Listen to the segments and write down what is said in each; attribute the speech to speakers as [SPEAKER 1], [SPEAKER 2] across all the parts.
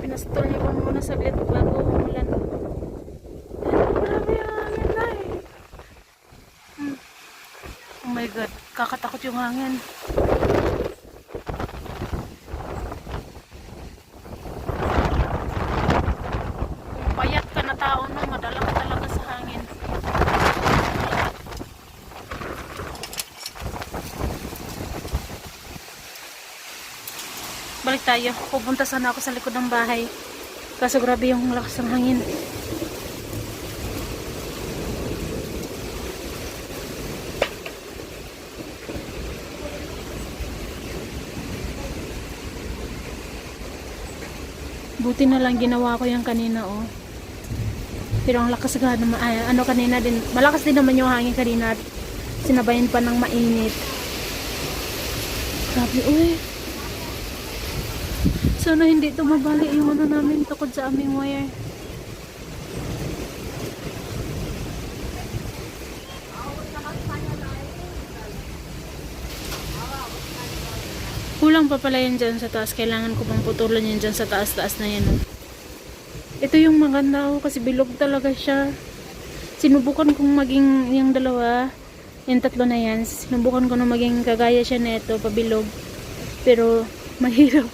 [SPEAKER 1] Pinastol niya pa muna saglit bago umulan. Grabe yung hangin na eh. Oh my god, kakatakot yung hangin. Kung payat ka na tao no, madala ka talaga sa hangin. Balik tayo. Pupunta sana ako sa likod ng bahay. Kaso grabe yung lakas ng hangin. Buti na lang ginawa ko yung kanina oh. Pero ang lakas agad naman. Ano kanina din. Malakas din naman yung hangin kanina. Sinabayan pa ng mainit. Grabe uy. Sana hindi tumabali yung ano namin tukod sa aming wire. Kulang pa pala yan dyan sa taas. Kailangan ko pang putulan yan dyan sa taas-taas na yan. Ito yung maganda oh, kasi bilog talaga siya. Sinubukan kong maging yung dalawa, yung tatlo na yan. Sinubukan ko na maging kagaya siya na ito, pabilog. Pero mahirap.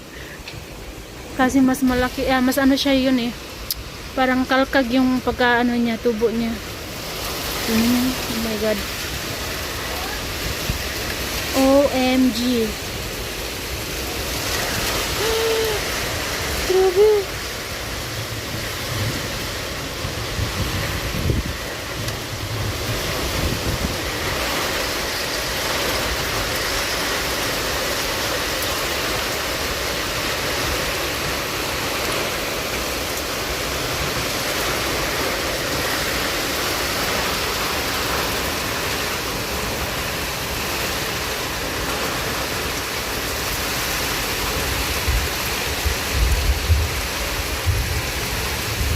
[SPEAKER 1] Kasi mas malaki, mas ano siya yun eh. Parang kalkag yung pagka ano niya, tubo niya. Oh my god. OMG. Grabe.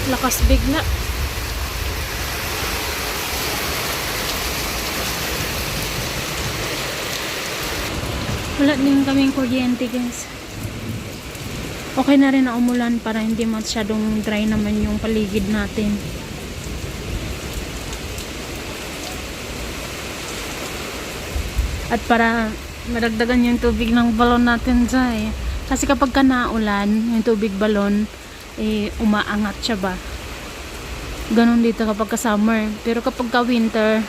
[SPEAKER 1] Lakas bigla. Wala din kaming kuryente guys. Okay na rin na umulan para hindi masyadong dry naman yung paligid natin. At para madagdagan yung tubig ng balon natin dyan eh. Kasi kapag ka naulan, yung tubig balon umaangat siya ba. Ganon dito kapag ka summer. Pero kapag ka winter,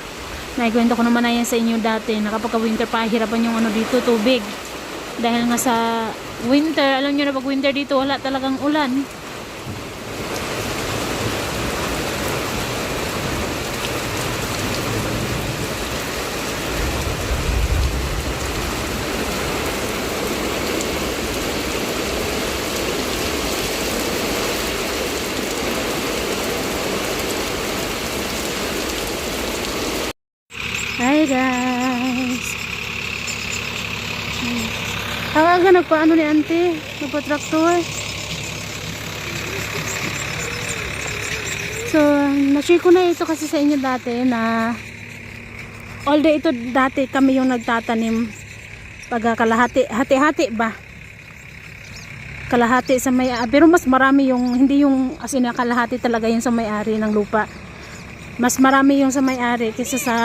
[SPEAKER 1] naikwento ko naman na yan sa inyo dati, na kapag ka winter pahirapan yung ano dito, tubig. Dahil nga sa winter, alam nyo na pag winter dito wala talagang ulan. Hi guys. Tawagan nagpaano ni auntie, nagpa-tractor. So, na-share ko na ito kasi sa inyo dati na all day ito dati kami yung nagtatanim pag kalahati, hati-hati ba? Kalahati sa may, pero mas marami yung, hindi yung as in kalahati talaga yung sa may-ari ng lupa. Mas marami yung sa may-ari kaysa sa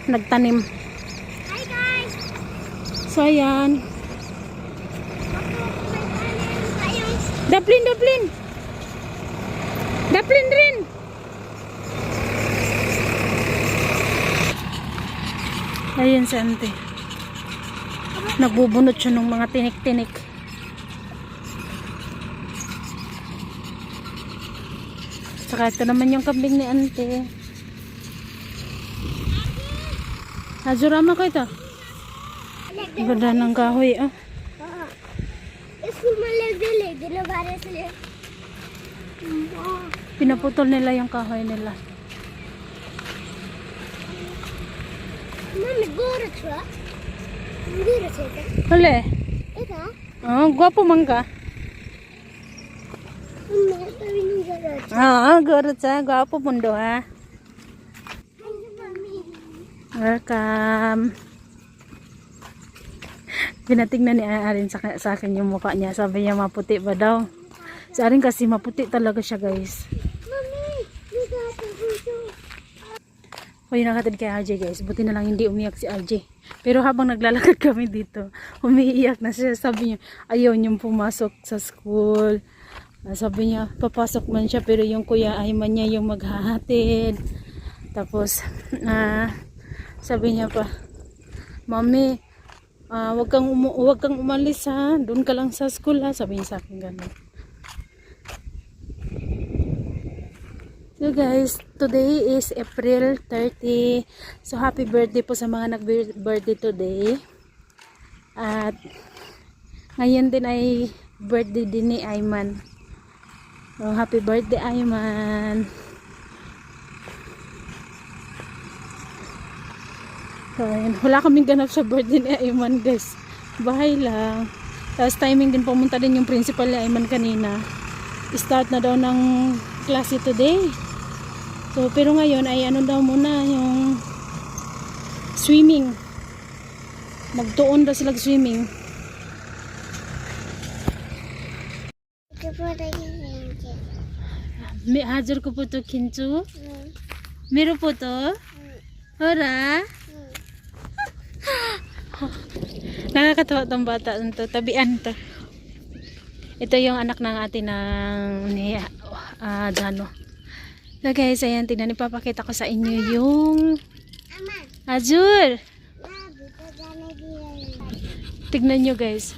[SPEAKER 1] nagtanim.
[SPEAKER 2] Hi guys!
[SPEAKER 1] So ayan. Daplin, daplin! Daplin rin! Ayan si auntie. Nagbubunot siya ng mga tinik-tinik. Saka ito naman yung kambing ni auntie. Azurama ko ito. Ganda ng kahoy ah. Pinaputol nila yung kahoy nila. Hali. Gwapo man ka. Gurot sa gwapo mundo ha. Welcome. Pinatingnan ni Arin sa akin yung mukha niya. Sabi niya maputi ba daw. Si Aring kasi maputi talaga siya, guys.
[SPEAKER 2] Mommy, we got the photo.
[SPEAKER 1] Kaya nakatid kay RJ, guys. Buti na lang hindi umiyak si RJ. Pero habang naglalakad kami dito, umiiyak na siya. Sabi niya, ayaw niyang pumasok sa school. Sabi niya, papasok man siya, pero yung kuya Ayman niya yung maghahatid. Tapos, sabi niya pa, Mami, wag kang umalis ha. Doon ka lang sa school ha. Sabi niya sa akin gano'n. So guys, today is April 30. So happy birthday po sa mga nag-birthday today. At ngayon din ay birthday din ni Ayman. So happy birthday Ayman. So, wala kaming ganap sa birthday ni Ayman, guys. Bahay lang. Tapos timing din pumunta din yung principal ni Ayman kanina. Start na daw ng klase today. So, pero ngayon ay ano daw muna yung swimming. Magtuon daw sila swimming.
[SPEAKER 2] Ito po tayo yung
[SPEAKER 1] May hajar ko po to kinchu. Meron po to. Ora. Nakakatawa tong bata to. Tabian to. Ito yung anak ng ate ng ni Jano. So guys, ayan, tingnan, ipapakita ko sa inyo yung Azur. Tignan nyo guys.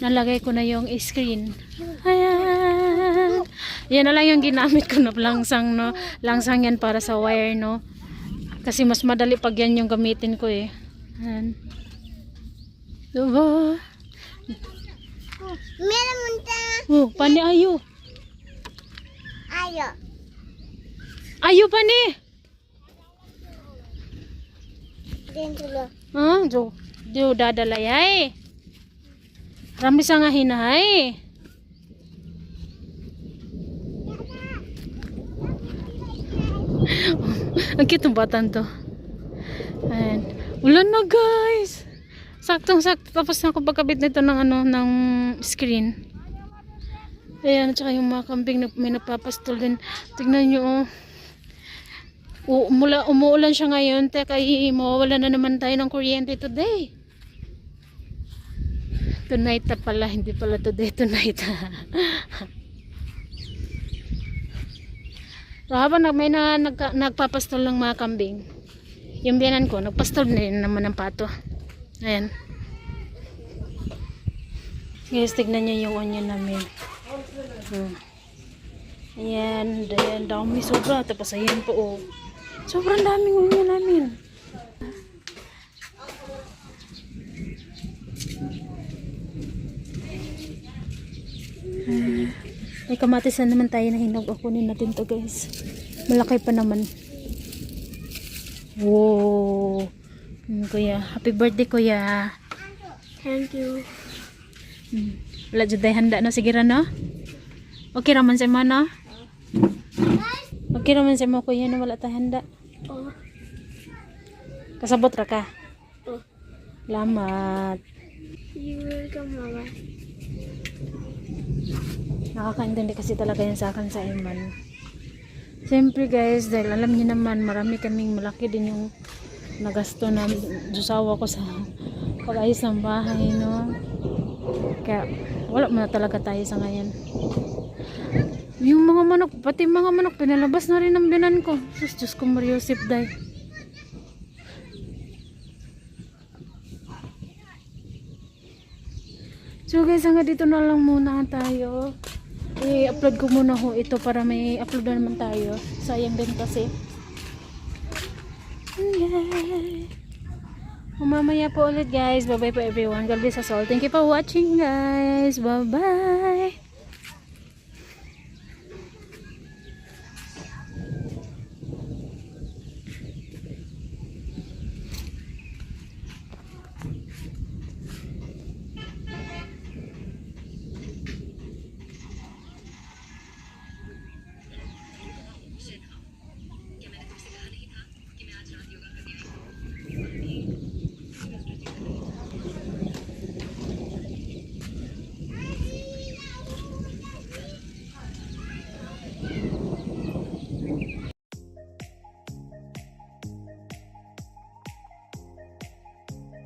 [SPEAKER 1] Nalagay ko na yung screen. Ayan. Yan na lang yung ginamit ko na langsang, no. Langsang yan para sa wire, no. Kasi mas madali pag yan yung gamitin ko eh. Ayan. Diba?
[SPEAKER 2] Meron munta.
[SPEAKER 1] Oh, pani ayo.
[SPEAKER 2] Ayo.
[SPEAKER 1] Ayo pani.
[SPEAKER 2] Din tulo.
[SPEAKER 1] Jo dadalay ay. Rami sa nga hinahay. Ang cute ng batan to. Ayan. Ulan na guys. Saktong-sakto tapos na ako pagkabit nito ng ng screen. Ayan, at saka yung mga kambing may napapastol din. Tignan nyo, umuulan siya ngayon. Teka, mawawala na naman tayo ng kuryente today. Tonight na pala, hindi pala today, tonight. So, habang may nagpapastol ng mga kambing, yung biyanan ko, nagpastol na rin naman ng pato. Ayan. Guys, tignan nyo yung onion namin. Ayan, ayan, dami sobra. Tapos ayan po, oh. Sobrang daming onion namin. May kamatis na naman tayo na hinog. Kunin natin to guys. Malaki pa naman. Wow. Kuya, happy birthday kuya.
[SPEAKER 2] Thank you.
[SPEAKER 1] Wala dyan tayo handa no? Sige ra no? Okay raman sa mo no? Okay raman sa mo kuya no? Wala tayo handa.
[SPEAKER 2] Oh.
[SPEAKER 1] Kasabot ra ka?
[SPEAKER 2] Oh.
[SPEAKER 1] Salamat.
[SPEAKER 2] You welcome, Mama.
[SPEAKER 1] Nakakaintindi kasi talaga yan sa akin sa Iman. Siyempre guys, dahil alam niyo naman, marami kaming malaki din yung nagasto na jusawa ko sa pag-ayos ng bahay, no? Kaya, wala mo na talaga tayo sa ngayon. Yung mga manok, pati mga manok, pinalabas na rin ang binan ko. Diyos ko, Mariosip, day. So guys, hanggang dito na lang muna tayo. I-upload ko muna ho ito para may upload na naman tayo. Sayang din kasi. Okay. Mamaya po ulit guys. Bye bye po everyone. God bless us all. Thank you for watching guys. Bye bye.